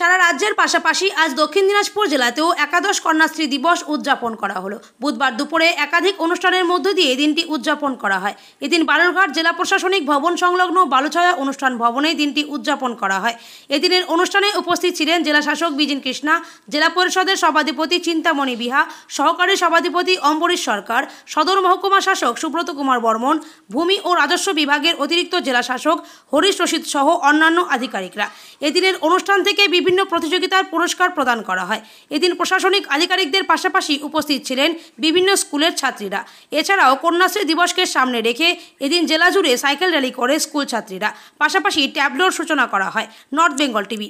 সারা রাজ্যের পাশাপাশি আজ দক্ষিণ দিনাজপুর জেলাতেও একাদশ কন্যাশ্রী দিবস উদযাপন করা হলো। বুধবার দুপুরে একাধিক অনুষ্ঠানের মধ্য দিয়ে দিনটি উদযাপন করা হয়। এদিন বালুরঘাট জেলা প্রশাসনিক ভবন সংলগ্ন বালুছায়া অনুষ্ঠান ভবনে দিনটি উদযাপন করা হয়। এদিনের অনুষ্ঠানে উপস্থিত ছিলেন জেলা শাসক বিজিন কৃষ্ণা, জেলা পরিষদের সভাধিপতি চিন্তামণি বিহা, সহকারী সভাধিপতি অম্বরীশ সরকার, সদর মহকুমা শাসক সুব্রত কুমার বর্মন, ভূমি ও রাজস্ব বিভাগের অতিরিক্ত জেলা শাসক হরিশ রশিদ সহ অন্যান্য আধিকারিকরা। এদিনের অনুষ্ঠান থেকে বিভিন্ন প্রতিযোগিতার পুরস্কার প্রদান করা হয়। এদিন প্রশাসনিক আধিকারিকদের পাশাপাশি উপস্থিত ছিলেন বিভিন্ন স্কুলের ছাত্রীরা। এছাড়াও কন্যাশ্রী দিবসকে সামনে রেখে এদিন জেলা জুড়ে সাইকেল র্যালি করে স্কুল ছাত্রীরা। পাশাপাশি ট্যাবলোর সূচনা করা হয়। North Bengal TV.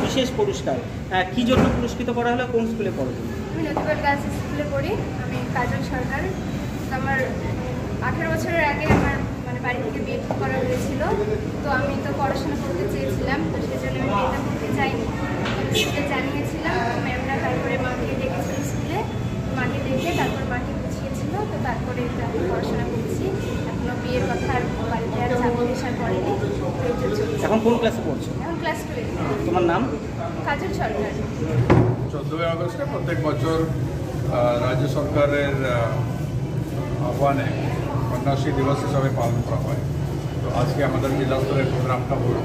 বিশেষ পুরস্কার কি জন্য পুরস্কৃত করা হলো? কোন স্কুলে পড়ো? আমি নদীপাড় গার্লস স্কুলে পড়ি। আমি কাজল সরকার। আমার 18 বছরের আগে আমার বাড়ি থেকে বিয়ে করা হয়েছিল। তো আমি তো পড়াশোনা করতে চেয়েছিলাম, তো সেজন্য আমি বিয়েটা করতে চাইনি। স্কুলে জানিয়েছিলাম, ম্যামরা তারপরে মাকে ডেকেছিল স্কুলে। মাকে ডেকে তারপর মাকে বুঝিয়েছিল, তো তারপরে আমি পড়াশোনা করছি। এখনো বিয়ের কথা আর বাড়িতে আর চাকরি পেশার পড়েনি। এখন কোন ক্লাসে পড়ছো? এখন ক্লাস 12। তোমার নাম? কাজল সরকার। 14 আগস্টে প্রত্যেক বছর রাজ্য সরকারের আহ্বানে কন্যাশ্রী দিবস হিসাবে পালন করা হয়। তো আজকে আমাদের জেলা স্তরের প্রোগ্রামটা হলো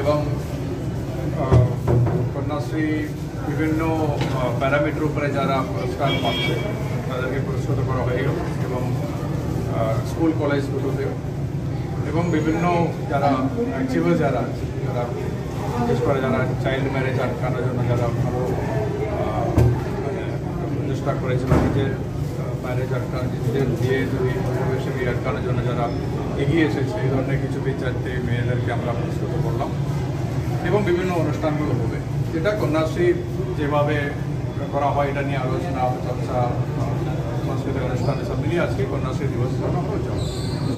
এবং কন্যাশ্রী বিভিন্ন প্যারামিটার উপরে যারা পুরস্কার পাচ্ছে তাদেরকে পুরস্কৃত করা হয়ে গেল এবং স্কুল কলেজগুলোতেও এবং বিভিন্ন যারা অ্যাচিভার যারা আছে, যারা বিশেষ করে যারা চাইল্ড ম্যারেজ আটকানোর জন্য যারা ভালো চেষ্টা করেছিল, নিজের ম্যারেজ আটকানো, নিজেদের বিয়ে পরিবেশে বিয়ে আটকানোর জন্য যারা এগিয়ে এসেছে, এই ধরনের কিছু বিচারতে মেয়েদেরকে আমরা পুরস্কৃত করলাম এবং বিভিন্ন অনুষ্ঠানগুলো হবে, যেটা কন্যাশ্রী যেভাবে করা হয় এটা নিয়ে আলোচনা, চর্চা, সাংস্কৃতিক অনুষ্ঠান সব মিলিয়ে আজকে কন্যাশ্রী দিবস হিসাবে আমরা উদযাপন